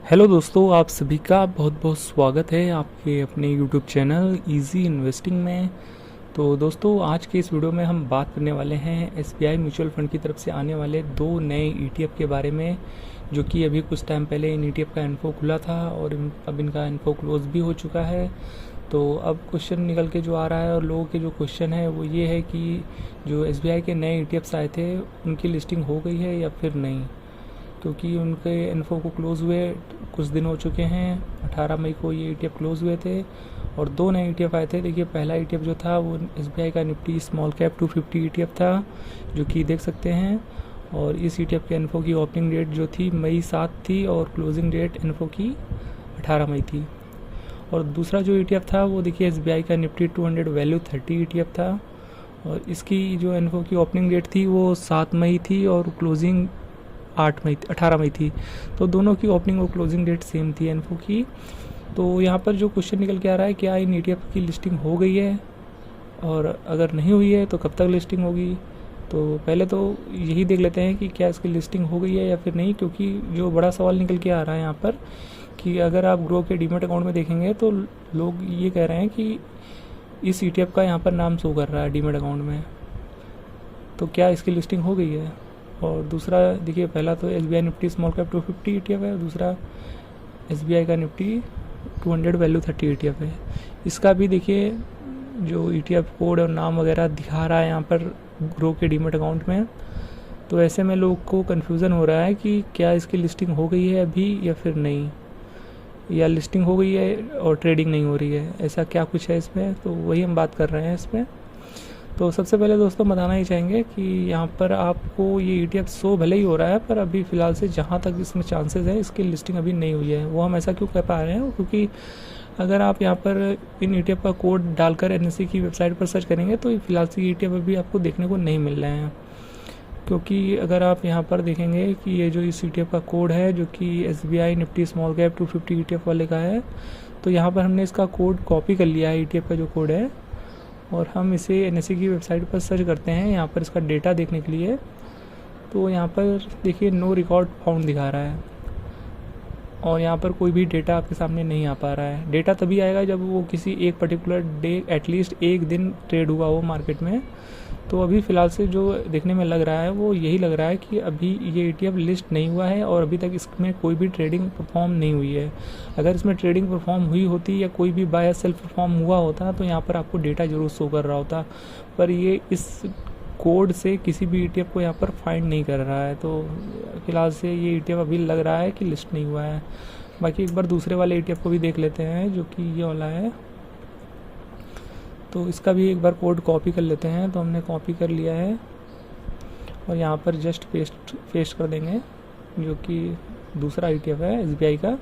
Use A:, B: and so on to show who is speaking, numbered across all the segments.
A: Hello दोस्तों, आप सभी का बहुत बहुत स्वागत है आपके अपने यूट्यूब चैनल इजी इन्वेस्टिंग में। तो दोस्तों, आज के इस वीडियो में हम बात करने वाले हैं एसबीआई म्यूचुअल फंड की तरफ से आने वाले दो नए ईटीएफ के बारे में, जो कि अभी कुछ टाइम पहले इन ईटीएफ का इन्फो खुला था और अब इनका इन्फो क्लोज भी हो चुका है। तो अब क्वेश्चन निकल के जो आ रहा है और लोगों के जो क्वेश्चन है वो ये है कि जो एसबीआई के नए ईटीएफ्स आए थे उनकी लिस्टिंग हो गई है या फिर नहीं, क्योंकि उनके इन्फो को क्लोज़ हुए कुछ दिन हो चुके हैं। 18 मई को ये ईटीएफ क्लोज़ हुए थे और दो नए ईटीएफ आए थे। देखिए, पहला ईटीएफ जो था वो एसबीआई का निफ्टी स्मॉल कैप 250 ईटीएफ था, जो कि देख सकते हैं। और इस ईटीएफ के इन्फो की ओपनिंग डेट जो थी मई 7 थी और क्लोजिंग डेट इन्फो की 18 मई थी। और दूसरा जो ईटीएफ था वो देखिए एसबीआई का निफ्टी 200 वैल्यू 30 ईटीएफ था, और इसकी जो इन्फो की ओपनिंग डेट थी वो 7 मई थी और क्लोजिंग 18 मई थी। तो दोनों की ओपनिंग और क्लोजिंग डेट सेम थी इन्फो की। तो यहाँ पर जो क्वेश्चन निकल के आ रहा है, क्या इन ईटीएफ की लिस्टिंग हो गई है, और अगर नहीं हुई है तो कब तक लिस्टिंग होगी। तो पहले तो यही देख लेते हैं कि क्या इसकी लिस्टिंग हो गई है या फिर नहीं, क्योंकि जो बड़ा सवाल निकल के आ रहा है यहाँ पर कि अगर आप ग्रो के डीमेट अकाउंट में देखेंगे तो लोग ये कह रहे हैं कि इस ईटीएफ का यहाँ पर नाम शो कर रहा है डीमेट अकाउंट में, तो क्या इसकी लिस्टिंग हो गई है। और दूसरा देखिए, पहला तो SBI Nifty small cap 250 ETF है और दूसरा एसबीआई का निफ्टी 200 वैल्यू 30 ईटीएफ है। इसका भी देखिए जो ईटीएफ कोड और नाम वगैरह दिखा रहा है यहाँ पर ग्रो के डीमेट अकाउंट में। तो ऐसे में लोग को कन्फ्यूज़न हो रहा है कि क्या इसकी लिस्टिंग हो गई है अभी या फिर नहीं, या लिस्टिंग हो गई है और ट्रेडिंग नहीं हो रही है, ऐसा क्या कुछ है इसमें। तो वही हम बात कर रहे हैं इसमें। तो सबसे पहले दोस्तों बताना ही चाहेंगे कि यहाँ पर आपको ये ईटीएफ शो भले ही हो रहा है, पर अभी फ़िलहाल से जहाँ तक इसमें चांसेस है इसकी लिस्टिंग अभी नहीं हुई है। वो हम ऐसा क्यों कह पा रहे हैं, क्योंकि अगर आप यहाँ पर इन ईटीएफ का कोड डालकर एनएसई की वेबसाइट पर सर्च करेंगे तो फ़िलहाल से ईटीएफ अभी आपको देखने को नहीं मिल रहे हैं। क्योंकि अगर आप यहाँ पर देखेंगे कि ये जो इस ईटीएफ का कोड है जो कि SBI Nifty small cap 250 ETF वाले का है, तो यहाँ पर हमने इसका कोड कॉपी कर लिया है, ईटीएफ का जो कोड है, और हम इसे एनएसई की वेबसाइट पर सर्च करते हैं यहाँ पर इसका डेटा देखने के लिए। तो यहाँ पर देखिए नो रिकॉर्ड फाउंड दिखा रहा है और यहाँ पर कोई भी डेटा आपके सामने नहीं आ पा रहा है। डेटा तभी आएगा जब वो किसी एक पर्टिकुलर डे एटलीस्ट एक दिन ट्रेड हुआ हो मार्केट में। तो अभी फ़िलहाल से जो देखने में लग रहा है वो यही लग रहा है कि अभी ये ईटीएफ लिस्ट नहीं हुआ है और अभी तक इसमें कोई भी ट्रेडिंग परफॉर्म नहीं हुई है। अगर इसमें ट्रेडिंग परफॉर्म हुई होती या कोई भी बाय सेल परफॉर्म हुआ होता तो यहाँ पर आपको डेटा ज़रूर शो कर रहा होता, पर ये इस कोड से किसी भी ईटीएफ को यहाँ पर फाइंड नहीं कर रहा है। तो फिलहाल से ये ईटीएफ अभी लग रहा है कि लिस्ट नहीं हुआ है। बाकी एक बार दूसरे वाले ईटीएफ को भी देख लेते हैं जो कि ये वाला है। तो इसका भी एक बार कोड कॉपी कर लेते हैं। तो हमने कॉपी कर लिया है और यहाँ पर जस्ट पेस्ट कर देंगे, जो कि दूसरा ईटीएफ है एसबीआई का।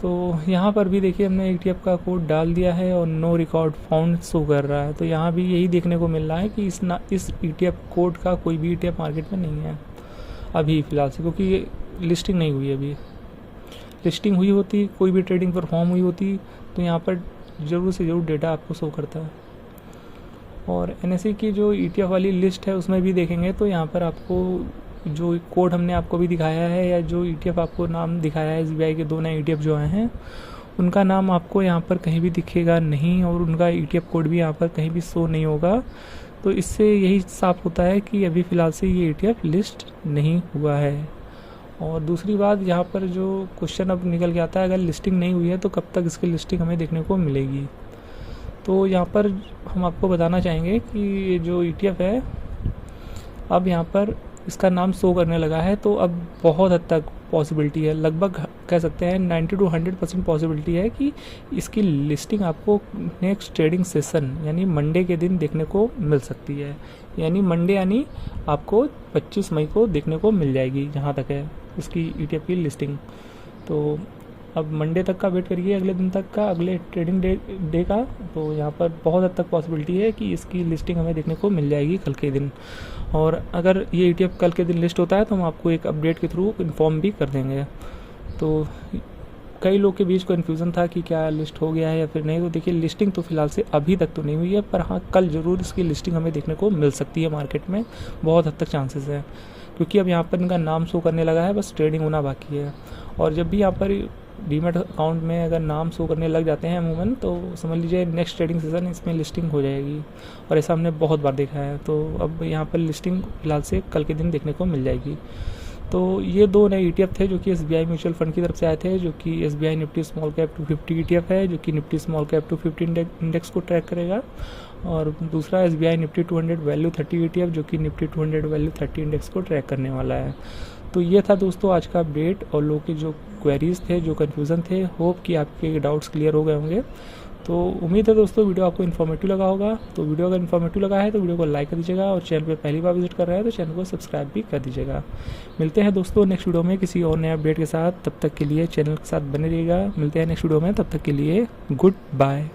A: तो यहाँ पर भी देखिए हमने ईटीएफ का कोड डाल दिया है और नो रिकॉर्ड फाउंड शो कर रहा है। तो यहाँ भी यही देखने को मिल रहा है कि इस ईटीएफ कोड का कोई भी ईटीएफ मार्केट में नहीं है अभी फ़िलहाल से, क्योंकि ये लिस्टिंग नहीं हुई। अभी लिस्टिंग हुई होती, कोई भी ट्रेडिंग परफॉर्म हुई होती, तो यहाँ पर ज़रूर से ज़रूर डेटा आपको शो करता है। और एनएसई की जो ईटीएफ वाली लिस्ट है उसमें भी देखेंगे तो यहाँ पर आपको जो कोड हमने आपको भी दिखाया है या जो ईटीएफ आपको नाम दिखाया है एसबीआई के दो नए ईटीएफ जो आए हैं, उनका नाम आपको यहाँ पर कहीं भी दिखेगा नहीं और उनका ईटीएफ कोड भी यहाँ पर कहीं भी शो नहीं होगा। तो इससे यही साफ होता है कि अभी फ़िलहाल से ये ईटीएफ लिस्ट नहीं हुआ है। और दूसरी बात, यहाँ पर जो क्वेश्चन अब निकल के आता है, अगर लिस्टिंग नहीं हुई है तो कब तक इसकी लिस्टिंग हमें देखने को मिलेगी। तो यहाँ पर हम आपको बताना चाहेंगे कि ये जो ईटीएफ है अब यहाँ पर इसका नाम शो करने लगा है, तो अब बहुत हद तक पॉसिबिलिटी है, लगभग कह सकते हैं 90 to 100% पॉसिबिलिटी है कि इसकी लिस्टिंग आपको नेक्स्ट ट्रेडिंग सेशन यानी मंडे के दिन देखने को मिल सकती है। यानी मंडे यानी आपको 25 मई को देखने को मिल जाएगी, जहाँ तक है इसकी ईटीएफ की लिस्टिंग। तो अब मंडे तक का वेट करिए, अगले दिन तक का, अगले ट्रेडिंग डे का। तो यहाँ पर बहुत हद तक पॉसिबिलिटी है कि इसकी लिस्टिंग हमें देखने को मिल जाएगी कल के दिन। और अगर ये ईटीएफ कल के दिन लिस्ट होता है तो हम आपको एक अपडेट के थ्रू इन्फॉर्म भी कर देंगे। तो कई लोग के बीच कन्फ्यूज़न था कि क्या लिस्ट हो गया है या फिर नहीं। तो देखिए लिस्टिंग तो फिलहाल से अभी तक तो नहीं हुई है, पर हाँ कल ज़रूर इसकी लिस्टिंग हमें देखने को मिल सकती है मार्केट में, बहुत हद तक चांसेस है। क्योंकि अब यहाँ पर इनका नाम शो करने लगा है, बस ट्रेडिंग होना बाकी है। और जब भी यहाँ पर डीमैट अकाउंट में अगर नाम शो करने लग जाते हैं अमूमन, तो समझ लीजिए नेक्स्ट ट्रेडिंग सेशन इसमें लिस्टिंग हो जाएगी। और ऐसा हमने बहुत बार देखा है। तो अब यहाँ पर लिस्टिंग फिलहाल से कल के दिन देखने को मिल जाएगी। तो ये 2 नए ETF थे जो कि SBI म्यूचुअल फंड की तरफ से आए थे, जो कि SBI Nifty small cap 250 ETF है, जो कि निफ्टी स्मॉल कैप 250 इंडेक्स को ट्रैक करेगा। और दूसरा SBI निफ्टी 200 वैल्यू 30 ETF, जो कि निफ्टी 200 वैल्यू 30 इंडेक्स को ट्रैक करने वाला है। तो ये था दोस्तों आज का अपडेट, और लोगों के जो क्वेरीज थे, जो कन्फ्यूज़न थे, होप कि आपके डाउट्स क्लियर हो गए होंगे। तो उम्मीद है दोस्तों वीडियो आपको इन्फॉर्मेटिव लगा होगा। तो वीडियो अगर इन्फॉर्मेटिव लगा है तो वीडियो को लाइक कर दीजिएगा, और चैनल पे पहली बार विजिट कर रहे हैं तो चैनल को सब्सक्राइब भी कर दीजिएगा। मिलते हैं दोस्तों नेक्स्ट वीडियो में किसी और नए अपडेट के साथ। तब तक के लिए चैनल के साथ बने रहिएगा। मिलते हैं नेक्स्ट वीडियो में, तब तक के लिए गुड बाय।